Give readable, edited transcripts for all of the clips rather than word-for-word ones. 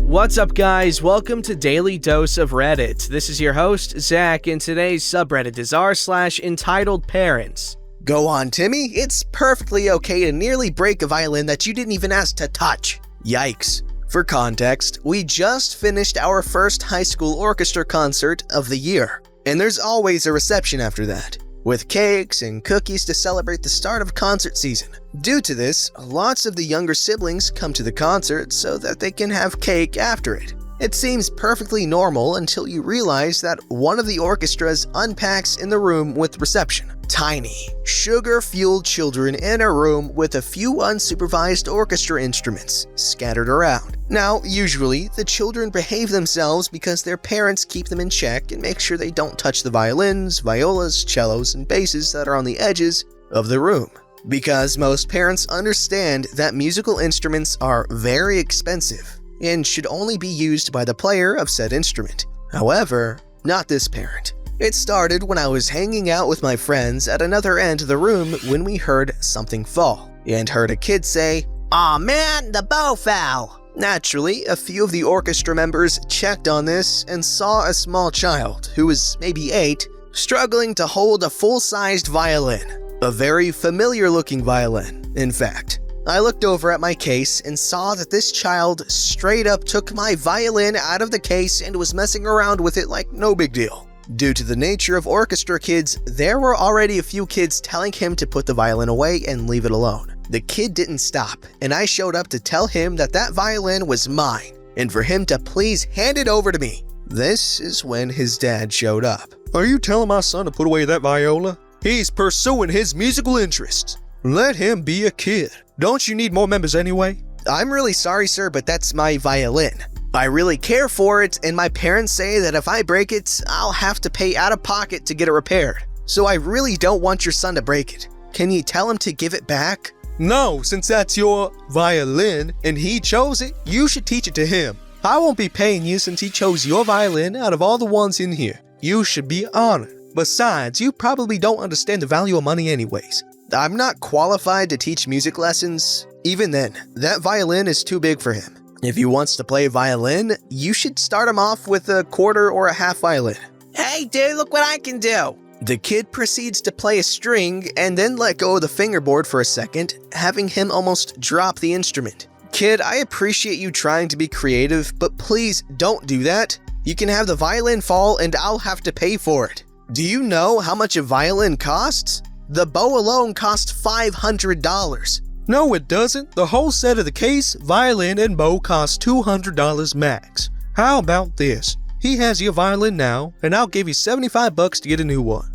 What's up, guys? Welcome to Daily Dose of Reddit. This is your host, Zach, and today's subreddit is r/EntitledParents. Go on, Timmy. It's perfectly okay to nearly break a violin that you didn't even ask to touch. Yikes. For context, we just finished our first high school orchestra concert of the year, and there's always a reception after that, with cakes and cookies to celebrate the start of concert season. Due to this, lots of the younger siblings come to the concert so that they can have cake after it. It seems perfectly normal until you realize that one of the orchestras unpacks in the room with reception. Tiny, sugar-fueled children in a room with a few unsupervised orchestra instruments scattered around. Now, usually, the children behave themselves because their parents keep them in check and make sure they don't touch the violins, violas, cellos, and basses that are on the edges of the room. Because most parents understand that musical instruments are very expensive and should only be used by the player of said instrument. However, not this parent. It started when I was hanging out with my friends at another end of the room when we heard something fall, and heard a kid say, "Aw man, the bow fell!" Naturally, a few of the orchestra members checked on this and saw a small child, who was maybe 8, struggling to hold a full-sized violin. A very familiar-looking violin, in fact. I looked over at my case and saw that this child straight up took my violin out of the case and was messing around with it like no big deal. Due to the nature of orchestra kids, there were already a few kids telling him to put the violin away and leave it alone. The kid didn't stop, and I showed up to tell him that that violin was mine, and for him to please hand it over to me. This is when his dad showed up. "Are you telling my son to put away that viola? He's pursuing his musical interests. Let him be a kid. Don't you need more members anyway?" "I'm really sorry, sir, but that's my violin. I really care for it, and my parents say that if I break it, I'll have to pay out of pocket to get it repaired. So I really don't want your son to break it. Can you tell him to give it back?" "No, since that's your violin and he chose it, you should teach it to him. I won't be paying you since he chose your violin out of all the ones in here. You should be honored. Besides, you probably don't understand the value of money anyways." "I'm not qualified to teach music lessons. Even then, that violin is too big for him. If he wants to play violin, you should start him off with a quarter or a half violin." "Hey dude, look what I can do." The kid proceeds to play a string and then let go of the fingerboard for a second, having him almost drop the instrument. "Kid, I appreciate you trying to be creative, but please don't do that. You can have the violin fall and I'll have to pay for it. Do you know how much a violin costs? The bow alone costs $500. "No, it doesn't. The whole set of the case, violin, and bow costs $200 max. How about this? He has your violin now, and I'll give you $75 to get a new one."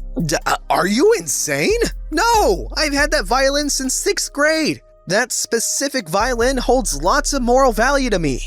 Are you insane? No! I've had that violin since 6th grade. That specific violin holds lots of moral value to me.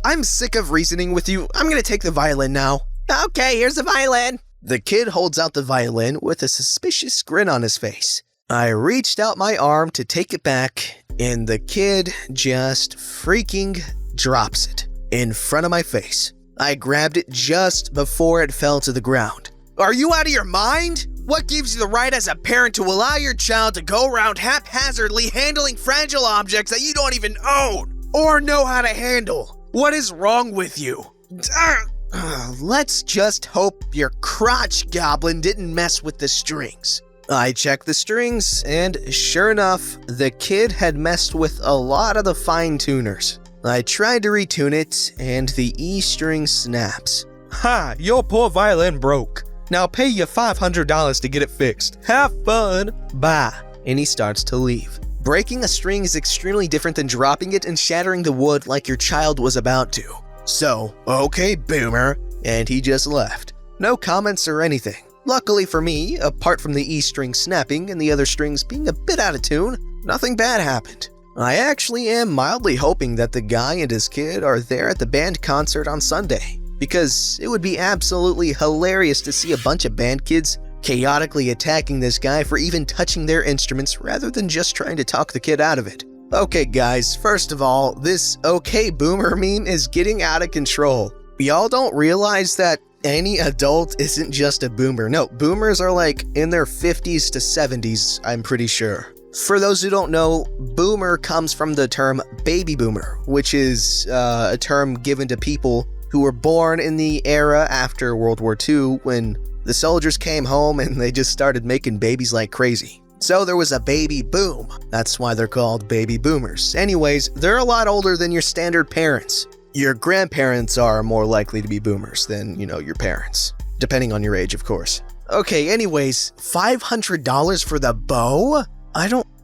I'm sick of reasoning with you. I'm gonna take the violin now. "Okay, here's the violin." The kid holds out the violin with a suspicious grin on his face. I reached out my arm to take it back, and the kid just freaking drops it in front of my face. I grabbed it just before it fell to the ground. "Are you out of your mind? What gives you the right as a parent to allow your child to go around haphazardly handling fragile objects that you don't even own or know how to handle? What is wrong with you?" Let's just hope your crotch goblin didn't mess with the strings." I checked the strings, and sure enough, the kid had messed with a lot of the fine tuners. I tried to retune it, and the E string snaps. "Ha! Your poor violin broke. Now pay you $500 to get it fixed. Have fun! Bye!" And he starts to leave. Breaking a string is extremely different than dropping it and shattering the wood like your child was about to. So, "Okay, boomer," and he just left. No comments or anything. Luckily for me, apart from the E string snapping and the other strings being a bit out of tune, nothing bad happened. I actually am mildly hoping that the guy and his kid are there at the band concert on Sunday, because it would be absolutely hilarious to see a bunch of band kids chaotically attacking this guy for even touching their instruments rather than just trying to talk the kid out of it. Okay guys, first of all, this "okay boomer" meme is getting out of control. Y'all don't realize that any adult isn't just a boomer. No, boomers are like in their 50s to 70s, I'm pretty sure. For those who don't know, boomer comes from the term baby boomer, which is a term given to people who were born in the era after World War II when the soldiers came home and they just started making babies like crazy. So there was a baby boom. That's why they're called baby boomers. Anyways, they're a lot older than your standard parents. Your grandparents are more likely to be boomers than, your parents. Depending on your age, of course. Okay, anyways, $500 for the bow?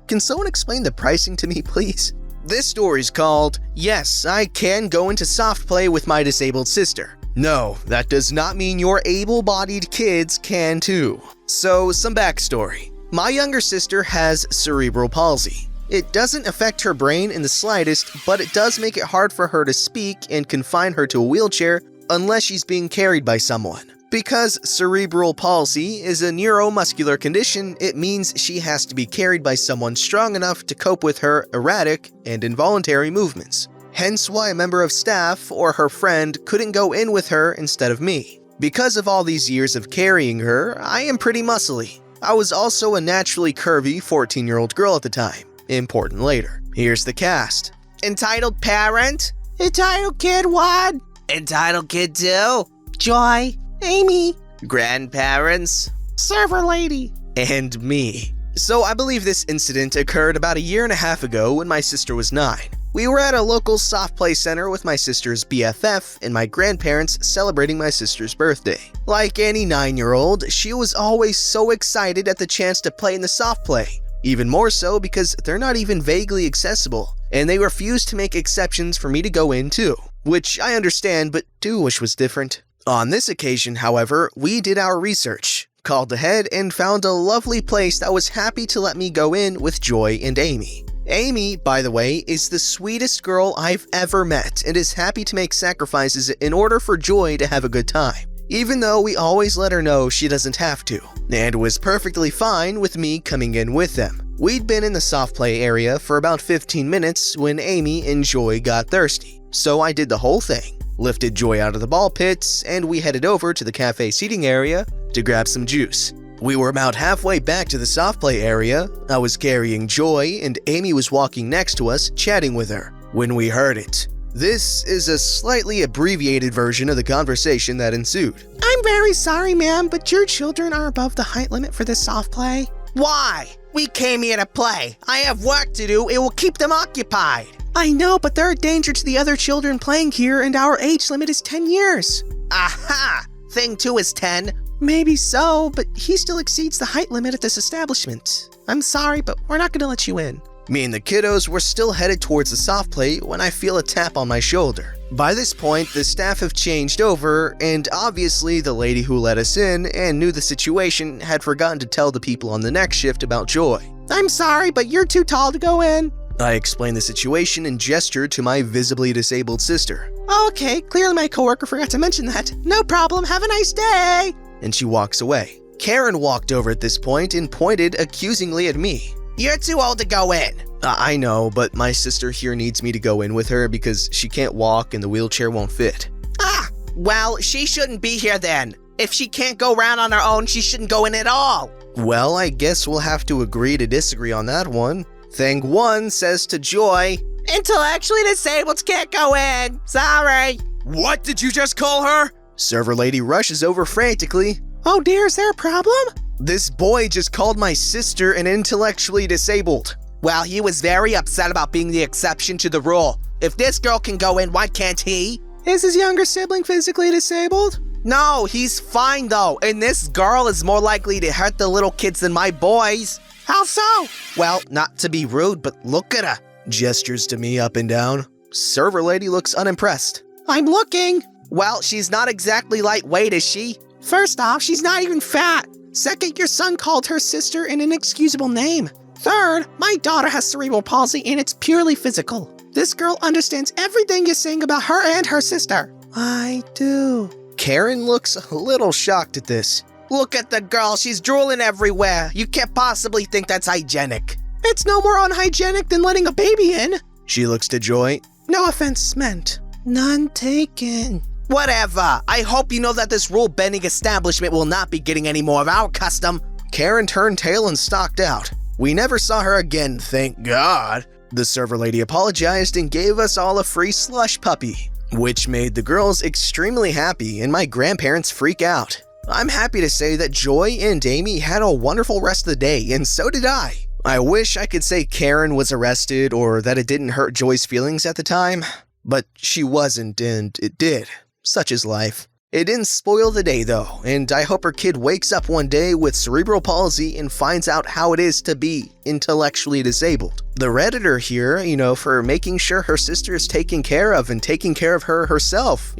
Can someone explain the pricing to me, please? This story's called, Yes, I Can Go Into Soft Play with My Disabled Sister. No, that does not mean your able-bodied kids can too. So, some backstory. My younger sister has cerebral palsy. It doesn't affect her brain in the slightest, but it does make it hard for her to speak and confine her to a wheelchair unless she's being carried by someone. Because cerebral palsy is a neuromuscular condition, it means she has to be carried by someone strong enough to cope with her erratic and involuntary movements. Hence why a member of staff or her friend couldn't go in with her instead of me. Because of all these years of carrying her, I am pretty muscly. I was also a naturally curvy 14-year-old girl at the time. Important later. Here's the cast. Entitled Parent? Entitled Kid 1? Entitled Kid 2? Joy? Amy? Grandparents? Server Lady? And me. So I believe this incident occurred about a year and a half ago when my sister was 9. We were at a local soft play center with my sister's BFF and my grandparents celebrating my sister's birthday. Like any 9-year-old, she was always so excited at the chance to play in the soft play. Even more so because they're not even vaguely accessible, and they refuse to make exceptions for me to go in too. Which I understand, but do wish was different. On this occasion, however, we did our research, called ahead, and found a lovely place that was happy to let me go in with Joy and Amy. Amy, by the way, is the sweetest girl I've ever met and is happy to make sacrifices in order for Joy to have a good time, even though we always let her know she doesn't have to, and was perfectly fine with me coming in with them. We'd been in the soft play area for about 15 minutes when Amy and Joy got thirsty, so I did the whole thing. Lifted Joy out of the ball pits, and we headed over to the cafe seating area to grab some juice. We were about halfway back to the soft play area. I was carrying Joy, and Amy was walking next to us, chatting with her, when we heard it. This is a slightly abbreviated version of the conversation that ensued. I'm very sorry, ma'am, but your children are above the height limit for this soft play. Why? We came here to play. I have work to do. It will keep them occupied. I know, but they're a danger to the other children playing here, and our age limit is 10 years. Aha! Thing 2 is 10. Maybe so, but he still exceeds the height limit at this establishment. I'm sorry, but we're not going to let you in. Me and the kiddos were still headed towards the soft play when I feel a tap on my shoulder. By this point, the staff have changed over, and obviously the lady who let us in and knew the situation had forgotten to tell the people on the next shift about Joy. I'm sorry, but you're too tall to go in. I explained the situation and gestured to my visibly disabled sister. Okay, clearly my coworker forgot to mention that. No problem, have a nice day! And she walks away. Karen walked over at this point and pointed accusingly at me. You're too old to go in. I know, but my sister here needs me to go in with her because she can't walk and the wheelchair won't fit. Ah, well, she shouldn't be here then. If she can't go around on her own, she shouldn't go in at all. Well, I guess we'll have to agree to disagree on that one. Thing 1 says to Joy, Intellectually disabled can't go in. Sorry. What did you just call her? Server lady rushes over frantically. Oh dear, is there a problem? This boy just called my sister an intellectually disabled. Well, he was very upset about being the exception to the rule. If this girl can go in, why can't he? Is his younger sibling physically disabled? No, he's fine though, and this girl is more likely to hurt the little kids than my boys. How so? Well, not to be rude, but look at her. Gestures to me up and down. Server lady looks unimpressed. I'm looking. Well, she's not exactly lightweight, is she? First off, she's not even fat. Second, your son called her sister an inexcusable name. Third, my daughter has cerebral palsy and it's purely physical. This girl understands everything you're saying about her and her sister. I do. Karen looks a little shocked at this. Look at the girl, she's drooling everywhere. You can't possibly think that's hygienic. It's no more unhygienic than letting a baby in. She looks to Joy. No offense meant. None taken. Whatever. I hope you know that this rule-bending establishment will not be getting any more of our custom. Karen turned tail and stalked out. We never saw her again, thank God. The server lady apologized and gave us all a free slush puppy, which made the girls extremely happy and my grandparents freak out. I'm happy to say that Joy and Amy had a wonderful rest of the day, and so did I. I wish I could say Karen was arrested or that it didn't hurt Joy's feelings at the time, but she wasn't and it did. Such is life. It didn't spoil the day though, and I hope her kid wakes up one day with cerebral palsy and finds out how it is to be intellectually disabled. The Redditor here, for making sure her sister is taken care of and taking care of her herself,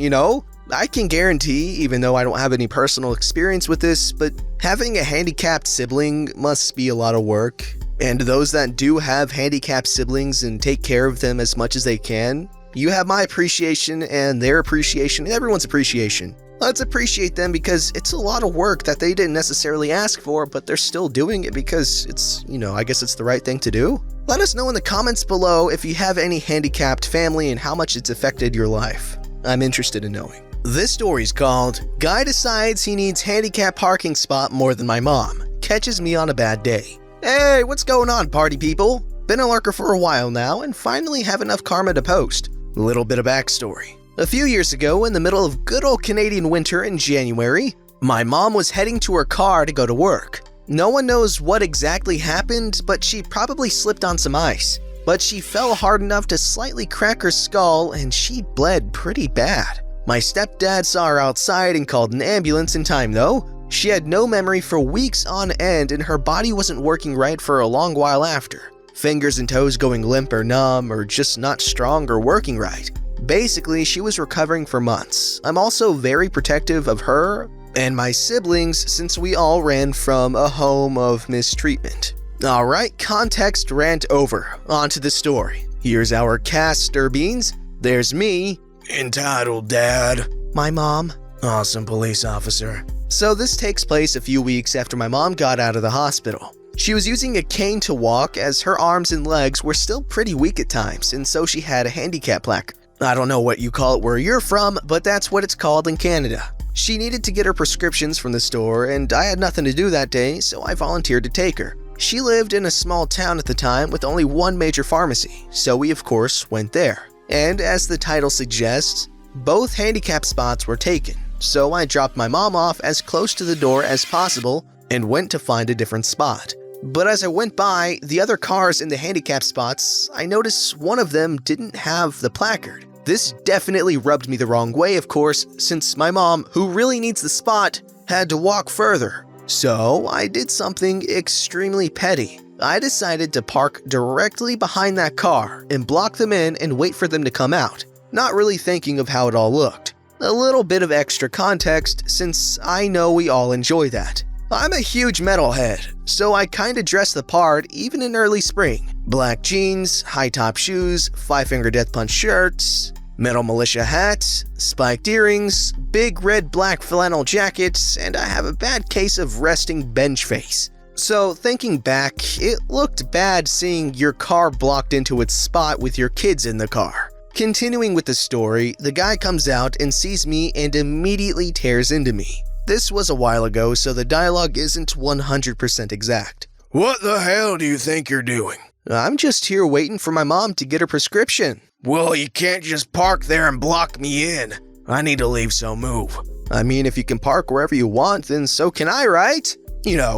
I can guarantee, even though I don't have any personal experience with this, but having a handicapped sibling must be a lot of work. And those that do have handicapped siblings and take care of them as much as they can, you have my appreciation and their appreciation and everyone's appreciation. Let's appreciate them because it's a lot of work that they didn't necessarily ask for, but they're still doing it because it's, I guess it's the right thing to do. Let us know in the comments below if you have any handicapped family and how much it's affected your life. I'm interested in knowing. This story's called Guy Decides He Needs Handicap Parking Spot More Than My Mom. Catches Me on a Bad Day. Hey, what's going on, party people? Been a lurker for a while now and finally have enough karma to post. Little bit of backstory. A few years ago, in the middle of good old Canadian winter in January, my mom was heading to her car to go to work. No one knows what exactly happened, but she probably slipped on some ice. But she fell hard enough to slightly crack her skull and she bled pretty bad. My stepdad saw her outside and called an ambulance in time though. She had no memory for weeks on end and her body wasn't working right for a long while after. Fingers and toes going limp or numb or just not strong or working right. Basically, she was recovering for months. I'm also very protective of her and my siblings since we all ran from a home of mistreatment. Alright, context rant over. On to the story. Here's our cast, Sturbeans. There's me, entitled dad, my mom, awesome police officer. So this takes place a few weeks after my mom got out of the hospital. She was using a cane to walk as her arms and legs were still pretty weak at times, and so she had a handicap plaque. I don't know what you call it where you're from, but that's what it's called in Canada. She needed to get her prescriptions from the store, and I had nothing to do that day, so I volunteered to take her. She lived in a small town at the time with only one major pharmacy, so we of course went there. And as the title suggests, both handicap spots were taken, so I dropped my mom off as close to the door as possible and went to find a different spot. But as I went by the other cars in the handicap spots, I noticed one of them didn't have the placard. This definitely rubbed me the wrong way, of course, since my mom, who really needs the spot, had to walk further. So I did something extremely petty. I decided to park directly behind that car and block them in and wait for them to come out, not really thinking of how it all looked. A little bit of extra context since I know we all enjoy that. I'm a huge metalhead, so I kinda dressed the part even in early spring. Black jeans, high-top shoes, five-finger death punch shirts, metal militia hats, spiked earrings, big red-black flannel jackets, and I have a bad case of resting bench face. So thinking back, it looked bad seeing your car blocked into its spot with your kids in the car. Continuing with the story, the guy comes out and sees me and immediately tears into me. This was a while ago, so the dialogue isn't 100% exact. What the hell do you think you're doing? I'm just here waiting for my mom to get her prescription. Well, you can't just park there and block me in. I need to leave, so move. I mean, if you can park wherever you want, then so can I, right?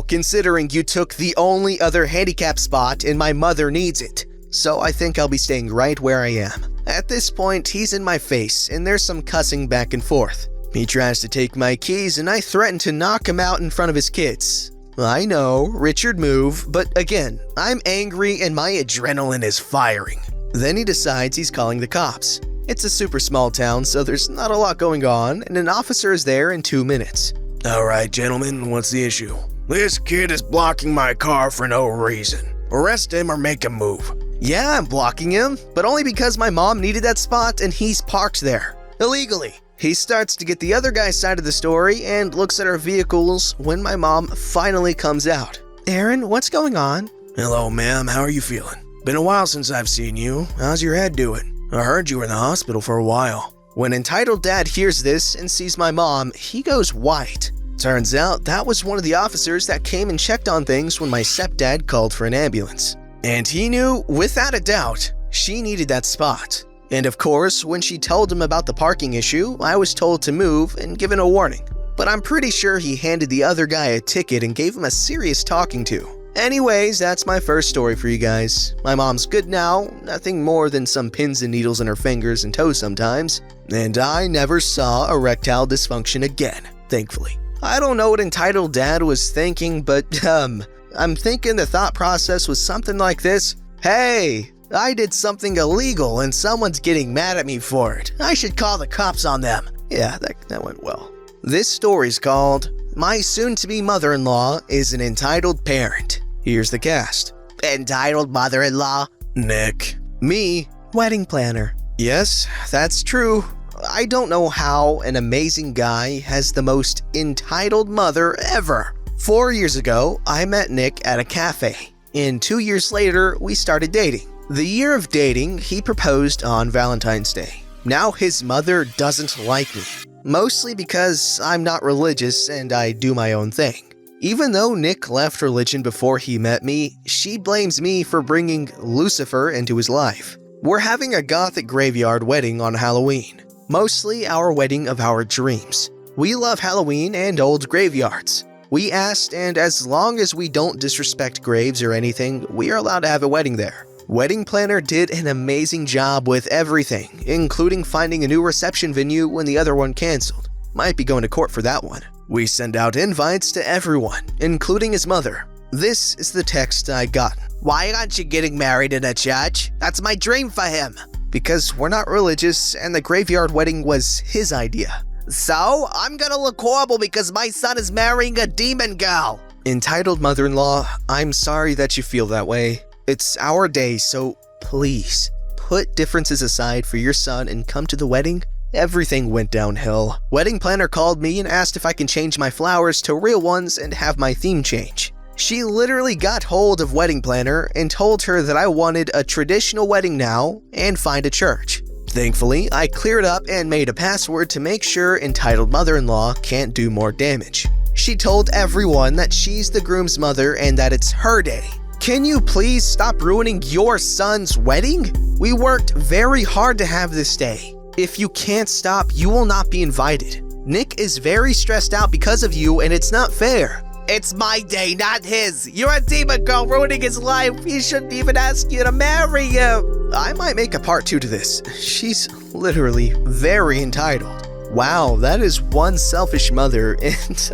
Considering you took the only other handicap spot and my mother needs it. So I think I'll be staying right where I am. At this point, he's in my face and there's some cussing back and forth. He tries to take my keys and I threaten to knock him out in front of his kids. I know, Richard move, but again, I'm angry and my adrenaline is firing. Then he decides he's calling the cops. It's a super small town, so there's not a lot going on, and an officer is there in 2 minutes. Alright, gentlemen, what's the issue? This kid is blocking my car for no reason. Arrest him or make him move. Yeah, I'm blocking him, but only because my mom needed that spot and he's parked there. Illegally. He starts to get the other guy's side of the story and looks at our vehicles when my mom finally comes out. Aaron, what's going on? Hello, ma'am. How are you feeling? Been a while since I've seen you. How's your head doing? I heard you were in the hospital for a while. When Entitled Dad hears this and sees my mom, he goes white. Turns out that was one of the officers that came and checked on things when my stepdad called for an ambulance. And he knew, without a doubt, she needed that spot. And of course, when she told him about the parking issue, I was told to move and given a warning. But I'm pretty sure he handed the other guy a ticket and gave him a serious talking to. Anyways, that's my first story for you guys. My mom's good now, nothing more than some pins and needles in her fingers and toes sometimes. And I never saw erectile dysfunction again, thankfully. I don't know what entitled dad was thinking, but I'm thinking the thought process was something like this. Hey, I did something illegal and someone's getting mad at me for it. I should call the cops on them. Yeah, that went well. This story's called My Soon-to-Be Mother-in-Law is an Entitled Parent. Here's the cast. Entitled mother-in-law. Nick. Me, wedding planner. Yes, that's true. I don't know how an amazing guy has the most entitled mother ever. 4 years ago, I met Nick at a cafe. And 2 years later, we started dating. The year of dating, he proposed on Valentine's Day. Now his mother doesn't like me. Mostly because I'm not religious and I do my own thing. Even though Nick left religion before he met me, she blames me for bringing Lucifer into his life. We're having a gothic graveyard wedding on Halloween. Mostly our wedding of our dreams. We love Halloween and old graveyards. We asked, and as long as we don't disrespect graves or anything, we are allowed to have a wedding there. Wedding planner did an amazing job with everything, including finding a new reception venue when the other one canceled. Might be going to court for that one. We send out invites to everyone, including his mother. This is the text I got. Why aren't you getting married in a church? That's my dream for him. Because we're not religious and the graveyard wedding was his idea. So, I'm gonna look horrible because my son is marrying a demon girl. Entitled mother-in-law, I'm sorry that you feel that way. It's our day, so please, put differences aside for your son and come to the wedding. Everything went downhill. Wedding planner called me and asked if I can change my flowers to real ones and have my theme change. She literally got hold of wedding planner and told her that I wanted a traditional wedding now and find a church. Thankfully, I cleared up and made a password to make sure entitled mother-in-law can't do more damage. She told everyone that she's the groom's mother and that it's her day. Can you please stop ruining your son's wedding? We worked very hard to have this day. If you can't stop, you will not be invited. Nick is very stressed out because of you and it's not fair. It's my day, not his. You're a demon girl ruining his life. He shouldn't even ask you to marry him. I might make a part 2 to this. She's literally very entitled. Wow, that is one selfish mother and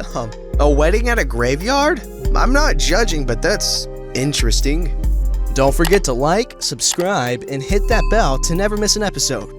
a wedding at a graveyard? I'm not judging, but that's interesting. Don't forget to like, subscribe, and hit that bell to never miss an episode.